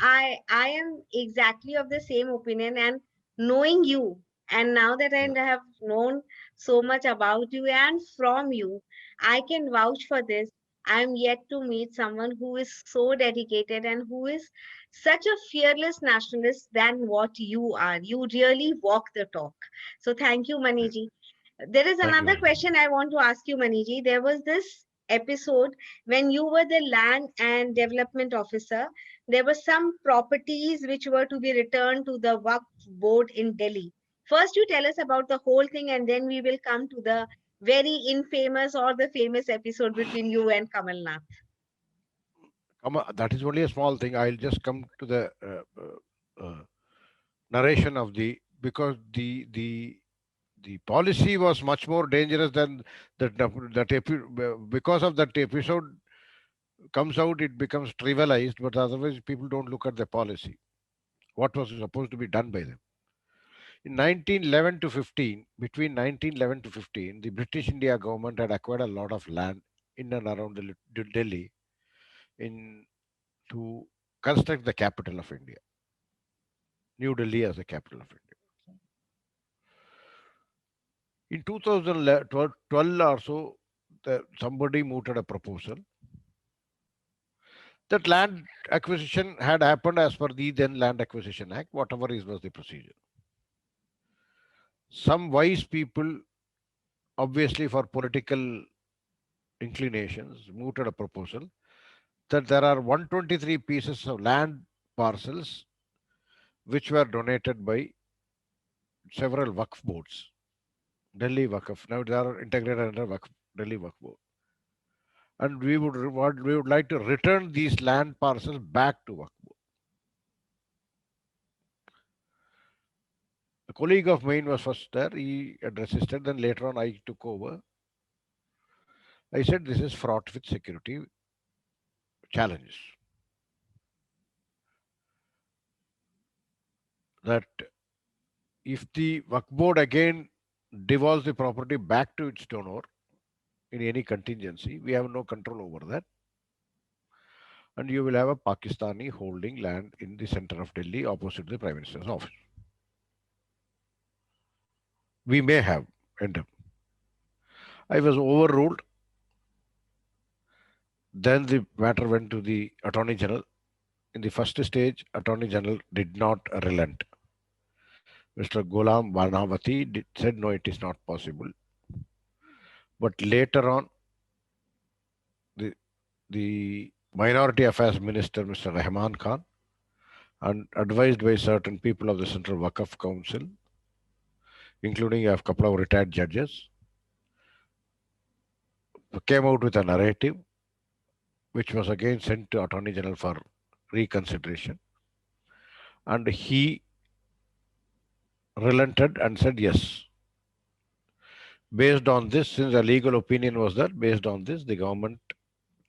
I am exactly of the same opinion, and knowing you, and now that I Yeah. have known so much about you and from you, I can vouch for this. I am yet to meet someone who is so dedicated and who is such a fearless nationalist than what you are. You really walk the talk. So thank you, Maniji. There is Thank you another very much. question I want to ask you, Maniji. There was this episode when you were the land and development officer. There were some properties which were to be returned to the Waqf board in Delhi. First, you tell us about the whole thing, and then we will come to the very infamous or the famous episode between you and Kamal Nath. That is only a small thing. I'll just come to the narration of the, because the policy was much more dangerous than because of that episode comes out, it becomes trivialized, but otherwise people don't look at the policy, what was supposed to be done by them. In 1911 to 15, between 1911 to 15, the British India government had acquired a lot of land in and around Delhi in to construct the capital of India, New Delhi as the capital of India. In 2012 or so, somebody mooted a proposal that land acquisition had happened as per the then Land Acquisition Act, whatever was the procedure. Some wise people, obviously for political inclinations, mooted a proposal that there are 123 pieces of land parcels which were donated by several Waqf boards. Delhi Waqf, now they are integrated under Delhi Waqf board. And we would like to return these land parcels back to Waqf board. A colleague of mine was first there, he had resisted, then later on I took over. I said this is fraught with security challenges. That if the Waqf board again devolves the property back to its donor in any contingency, we have no control over that. And you will have a Pakistani holding land in the center of Delhi opposite the Prime Minister's office. We may have end up. I was overruled. Then the matter went to the Attorney General. In the first stage, Attorney General did not relent. Mr. Ghulam Banawati said, no, it is not possible. But later on, the Minority Affairs Minister, Mr. Rahman Khan, and advised by certain people of the Central Waqf Council, including a couple of retired judges, came out with a narrative which was again sent to Attorney General for reconsideration. And he relented and said yes. Based on this, since a legal opinion was there, based on this, the government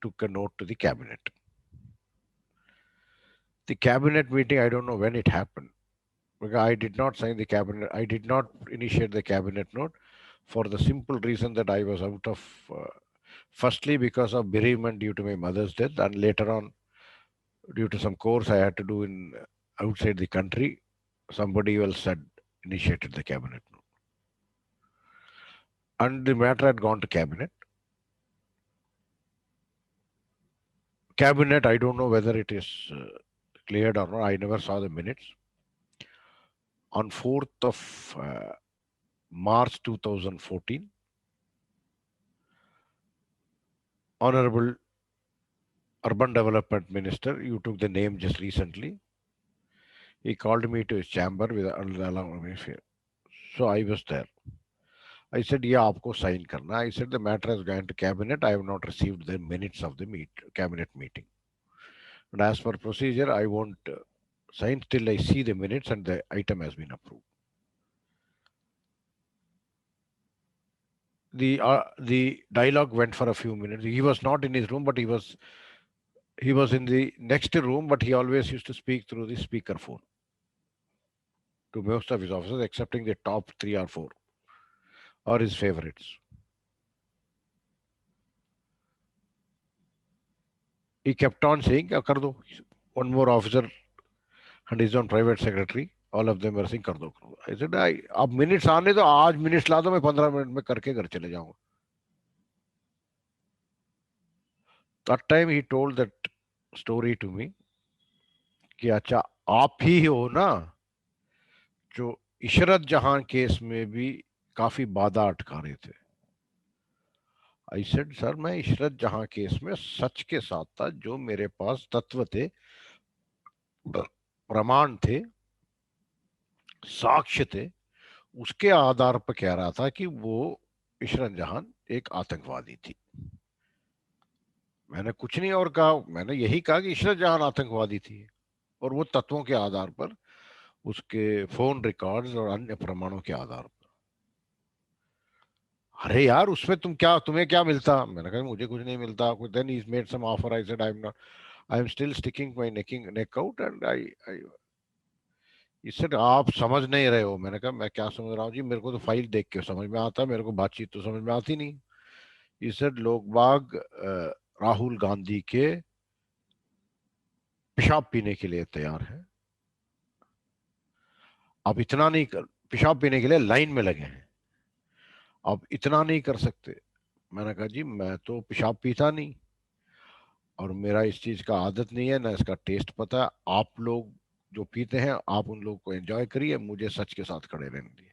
took a note to the cabinet. The cabinet meeting, I don't know when it happened, because I did not sign the cabinet, I did not initiate the cabinet note for the simple reason that I was out of, firstly because of bereavement due to my mother's death, and later on due to some course I had to do in outside the country. Somebody else had initiated the cabinet note. And the matter had gone to cabinet. Cabinet, I don't know whether it is cleared or not. I never saw the minutes. On 4th of March 2014, Honorable Urban Development Minister, you took the name just recently. He called me to his chamber with a, so I was there. I said, yeah, aapko sign karna. I said, the matter has gone to cabinet. I have not received the minutes of the cabinet meeting. And as per procedure, I won't sign till I see the minutes and the item has been approved. The dialogue went for a few minutes. He was not in his room, but he was in the next room, but he always used to speak through the speaker phone to most of his officers, excepting the top 3 or 4 or his favorites. He kept on saying, kar do. One more officer and his own private secretary, all of them were saying, kar do. I said, ab minutes aane do, aaj minutes la do, main 15 minutes mein karke ghar chale jaunga. That time he told that story to me, कि अच्छा आप ही हो ना जो इशरत जहां case में भी काफी बाधा अटका रहे थे। आई सेड सर मैं इशरत जहां केस में सच के साथ था, जो मेरे पास तत्व थे, प्रमाण थे, साक्ष्य थे, उसके आधार पर कह रहा था कि वो इशरत जहां एक आतंकवादी थी। मैंने कुछ नहीं और कहा, मैंने यही कहा कि इशरत जहां आतंकवादी थी, और वो तत्वों के आधार पर, उसके फोन रिकॉर्ड्स और अन्य प्रमाणों के आधार पर। अरे यार उसमें तुम्हें क्या मिलता? मैंने कहा मुझे कुछ नहीं मिलता। Then he made some offer, I said I am not, I am still sticking my neck out, and I इससे आप समझ नहीं रहे हो। मैंने कहा मैं क्या समझ रहा हूँ जी, मेरे को तो फाइल देख के समझ में आता है, मेरे को बातचीत तो समझ में आती नहीं। इससे लोग बाग राहुल गांधी के पेशाब पीने के लिए तैयार है। आप इतना नहीं कर, पेशाब पीने के लिए लाइन में लगे हैं, आप इतना नहीं कर सकते? मैंने कहा जी मैं तो पेशाब पीता नहीं, और मेरा इस चीज का आदत नहीं है, ना इसका टेस्ट पता है। आप लोग जो पीते हैं आप उन लोग को एंजॉय करिए, मुझे सच के साथ खड़े रहने दिए।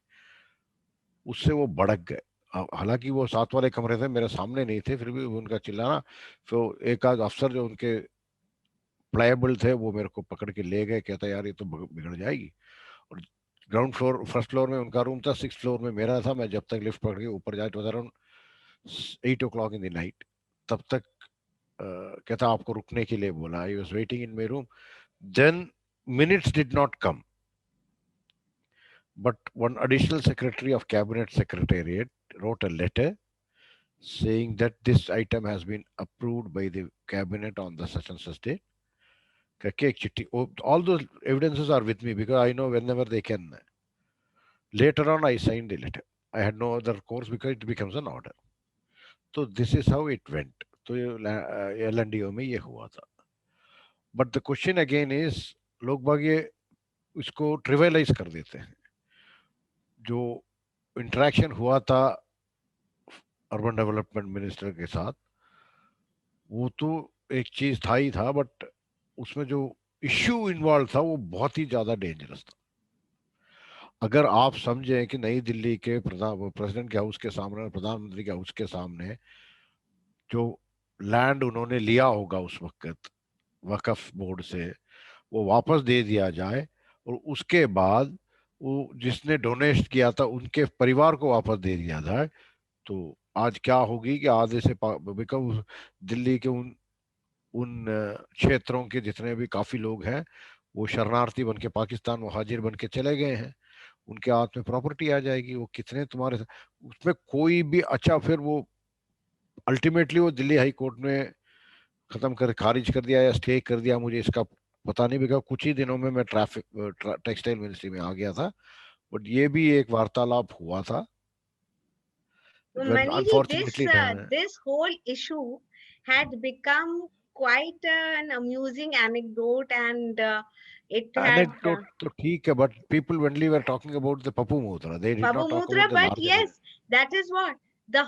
उससे वो भड़क गए। हालांकि वो साथ वाले कमरे थे, मेरे सामने नहीं थे, फिर भी उनका चिल्लाना। फिर एक आध अफसर जो उनके प्लायबल थे वो मेरे को पकड़ के ले गए, कहता यार ये तो बिगड़ जाएगी। और ग्राउंड फ्लोर, फर्स्ट फ्लोर में उनका रूम था, 6th फ्लोर में मेरा था। मैं जब तक लिफ्ट पकड़ के ऊपर जाए, तो around 8 o'clock in the night, तब तक कहता आपको रुकने के लिए बोला। I was waiting in my room, then minutes did not come, but one additional secretary of cabinet secretariat wrote a letter saying that this item has been approved by the cabinet on the such and such date. करके एक चिट्ठी, all those evidences are with me because I know whenever they can. Later on I signed the letter, I had no other course because it becomes an order. So this is how it went. तो LNDO में ये हुआ था। But the question again is, लोग बाग ये इसको trivialise कर देते हैं। जो इंटरेक्शन हुआ था अर्बन डेवलपमेंट मिनिस्टर के साथ, वो तो एक चीज था ही था, बट उसमें जो इश्यू इन्वॉल्व था वो बहुत ही ज्यादा डेंजरस था। अगर आप समझें कि नई दिल्ली के प्रेसिडेंट के हाउस के सामने, प्रधानमंत्री के हाउस के सामने जो लैंड उन्होंने लिया होगा उस वक्त वक्फ बोर्ड से, वो वापस दे दिया जाए, और उसके बाद वो जिसने डोनेट किया था उनके परिवार को वापस दे दिया जाए, तो आज क्या होगी कि आधे से बिकॉज दिल्ली के उन उन क्षेत्रों के जितने भी काफी लोग हैं, वो शरणार्थी बन के पाकिस्तान मुहाजिर बन के चले गए हैं। उनके हाथ में प्रॉपर्टी आ जाएगी, वो कितने तुम्हारे उसमें कोई भी अच्छा, फिर वो अल्टीमेटली वो दिल्ली हाई कोर्ट में खत्म कर खारिज कर दिया या स्टे कर दिया, मुझे इसका पता नहीं, बिकॉज कुछ ही दिनों में मैं टेक्सटाइल मिनिस्ट्री में आ गया था। बट ये भी एक वार्तालाप हुआ था। So, When Maniji, unfortunately this whole issue had become quite an amusing anecdote, and it had anecdote तो ठीक है, but people only were talking about the Papu Mudra, they did Babu not talk Mudra, about the but larger yes, that is what the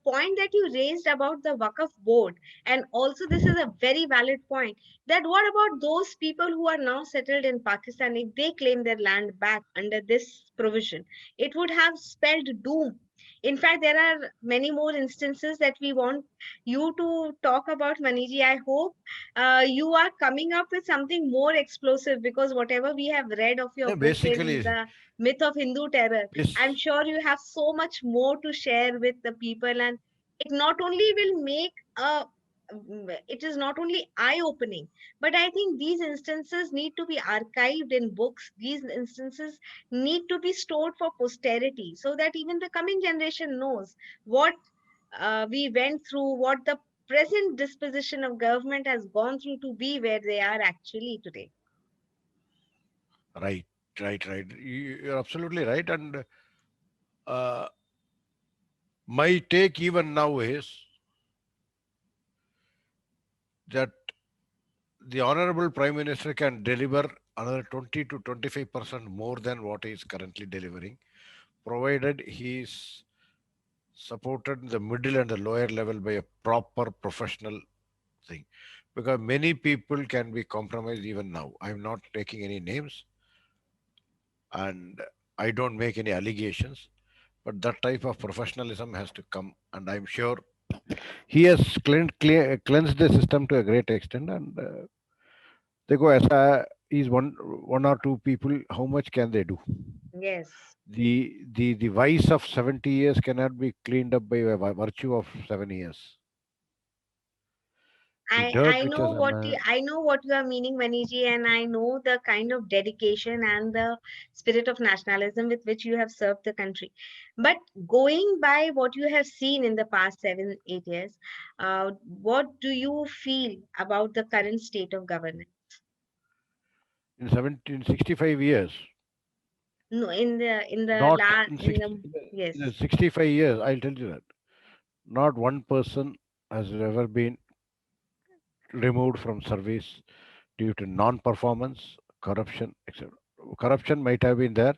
point that you raised about the Waqf board, and also this is a very valid point, that what about those people who are now settled in Pakistan? If they claim their land back under this provision, it would have spelled doom. In fact, there are many more instances that we want you to talk about, Maniji. I hope you are coming up with something more explosive, because whatever we have read of your Yeah, book basically in the Myth of Hindu Terror, this. I'm sure you have so much more to share with the people, and it not only will make it is not only eye opening, but I think these instances need to be archived in books. These instances need to be stored for posterity, so that even the coming generation knows what we went through, what the present disposition of government has gone through to be where they are actually today. Right, right. You're absolutely right. And uh, my take even now is that the Honorable Prime Minister can deliver another 20 to 25% more than what he is currently delivering, provided he is supported in the middle and the lower level by a proper professional thing. Because many people can be compromised even now. I'm not taking any names and I don't make any allegations. But that type of professionalism has to come, and I'm sure he has cleansed the system to a great extent. And they go as is one or two people. How much can they do? Yes. The vice of 70 years cannot be cleaned up by a virtue of 7 years. The dirt I which know has what I know what you are meaning, Maniji, and I know the kind of dedication and the spirit of nationalism with which you have served the country. But going by what you have seen in the past 7, 8 years, what do you feel about the current state of government? in 1765 years, No, in the not last in in 60, the in the yes. 65 years, I'll tell you that not one person has ever been removed from service due to non-performance, corruption, etc. Corruption might have been there,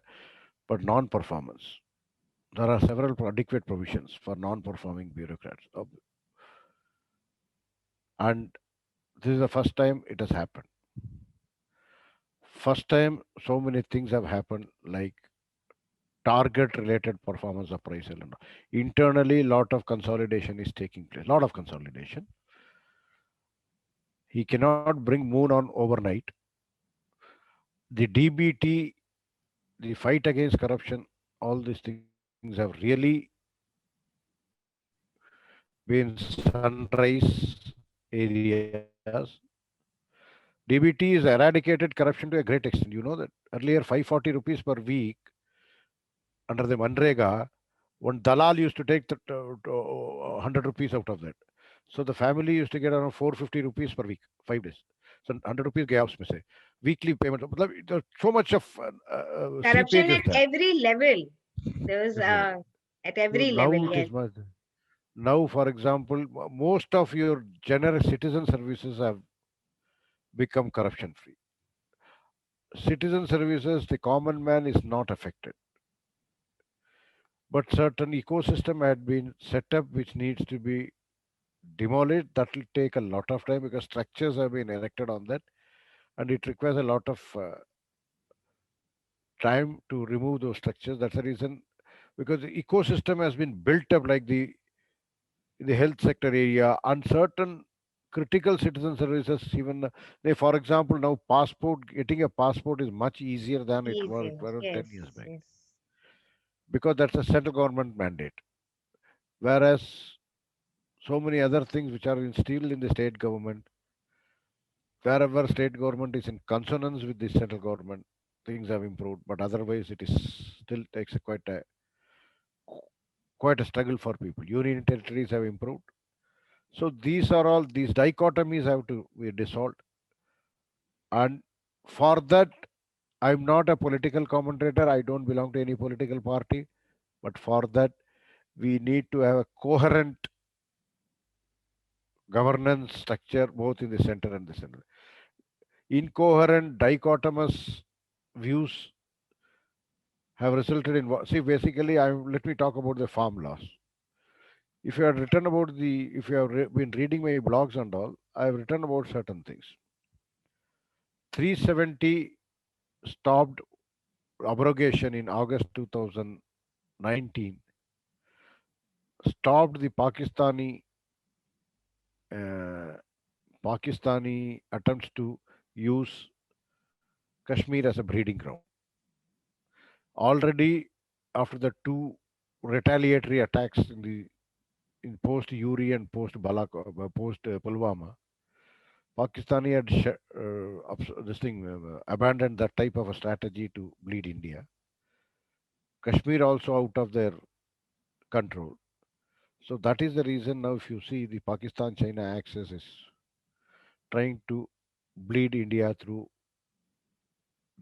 but non-performance. There are several adequate provisions for non-performing bureaucrats, and this is the first time it has happened. First time so many things have happened, like target-related performance appraisal, and internally, lot of consolidation is taking place. Lot of consolidation. He cannot bring moon on overnight. The DBT, the fight against corruption, all these things have really been sunrise areas. DBT is eradicated corruption to a great extent. You know that earlier 540 rupees per week under the Manrega, one dalal used to take 100 rupees out of that. So the family used to get around 450 rupees per week, 5 days. So 100 rupees gayabs mein se. Weekly payment. Matlab, there's so much of Corruption seepage at is there. every level. There was Yes, at so every level, now it yes. is much. Now, for example, most of your general citizen services have become corruption free. Citizen services, the common man is not affected, but certain ecosystem had been set up which needs to be demolished. That will take a lot of time because structures have been erected on that, and it requires a lot of time to remove those structures. That's the reason, because the ecosystem has been built up, like the health sector area and certain critical citizen services. Even for example, now passport, getting a passport is much easier than it Easier. were 10 Yes, years back, yes. because that's a central government mandate. Whereas so many other things which are instilled in the state government, wherever state government is in consonance with the central government, things have improved. But otherwise, it is still takes a quite a struggle for people. Union territories have improved. So these dichotomies have to be dissolved. And for that, I'm not a political commentator. I don't belong to any political party. But for that, we need to have a coherent governance structure both in the center and the center. Incoherent, dichotomous views have resulted in what? See, basically, let me talk about the farm laws. If you have written about if you have been reading my blogs and all, I have written about certain things. 370 stopped abrogation in August 2019, stopped the uh, Pakistani attempts to use Kashmir as a breeding ground. Already, after the two retaliatory attacks in post Uri and post Pulwama, Pakistani had abandoned that type of a strategy to bleed India. Kashmir also out of their control. So that is the reason now, if you see, the Pakistan-China axis is trying to bleed India through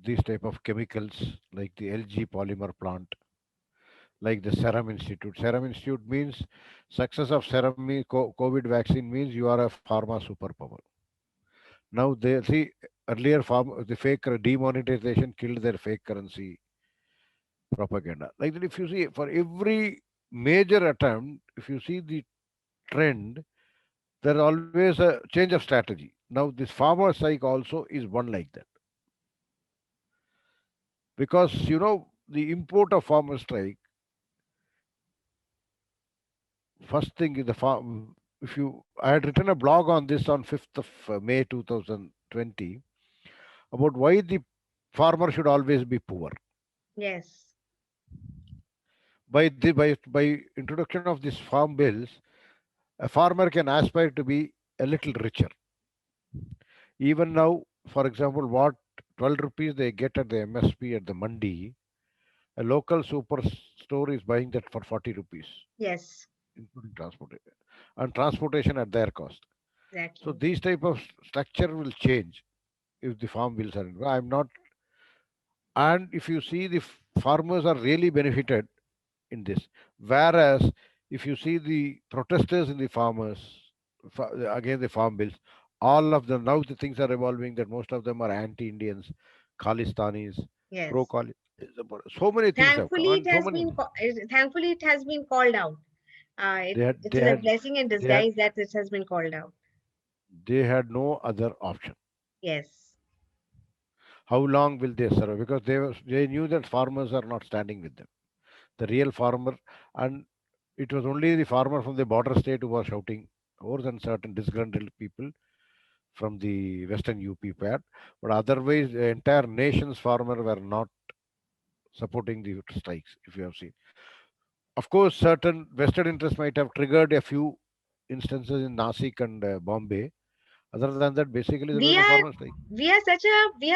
these type of chemicals, like the LG polymer plant, like the Serum Institute. Serum Institute means success of COVID vaccine means you are a pharma superpower. Now they see, earlier the fake demonetization killed their fake currency propaganda. Like that, if you see, for every major attempt, if you see the trend, there's always a change of strategy. Now this farmer strike also is one like that, because the import of farmer strike first thing is the farm. If you, I had written a blog on this on 5th of May 2020 about why the farmer should always be poor. Yes. By introduction of these farm bills, a farmer can aspire to be a little richer. Even now, for example, what 12 rupees they get at the MSP at the mandi, a local super store is buying that for 40 rupees, Yes. including transportation and transportation at their cost. So Exactly. these type of structure will change if the farm bills are in. I'm not, and if you see the farmers are really benefited in this. Whereas if you see the protesters in the farmers against the farm bills, all of them now the things are evolving that most of them are anti-Indians, Khalistanis, Yes. pro-Khali. So many things have come, Thankfully, and so many thankfully it has been called out. they had It they is a had blessing in they had disguise that it has been called out. they had no other option. Yes. How long will they survive? Because they knew that farmers are not standing with them. The real farmer, and it was only the farmer from the border state who was shouting more than certain disgruntled people from the western UP part, but otherwise the entire nation's farmer were not supporting the strikes. If you have seen, of course, certain vested interests might have triggered a few instances in Nasik and Bombay. Other than that, basically there We was no are farmer strike. we are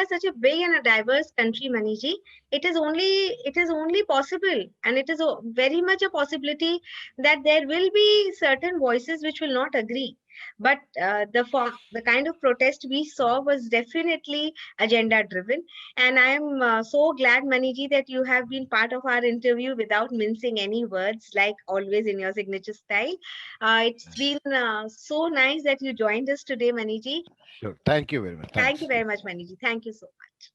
such a big and a diverse country, Maniji. It is only possible, and it is very much a possibility that there will be certain voices which will not agree. But the kind of protest we saw was definitely agenda driven, and I am so glad, Maniji, that you have been part of our interview without mincing any words, like always in your signature style. It's been so nice that you joined us today, Maniji. Sure. Thank you very much. Thank you Thanks. very much, Maniji. Thank you so much.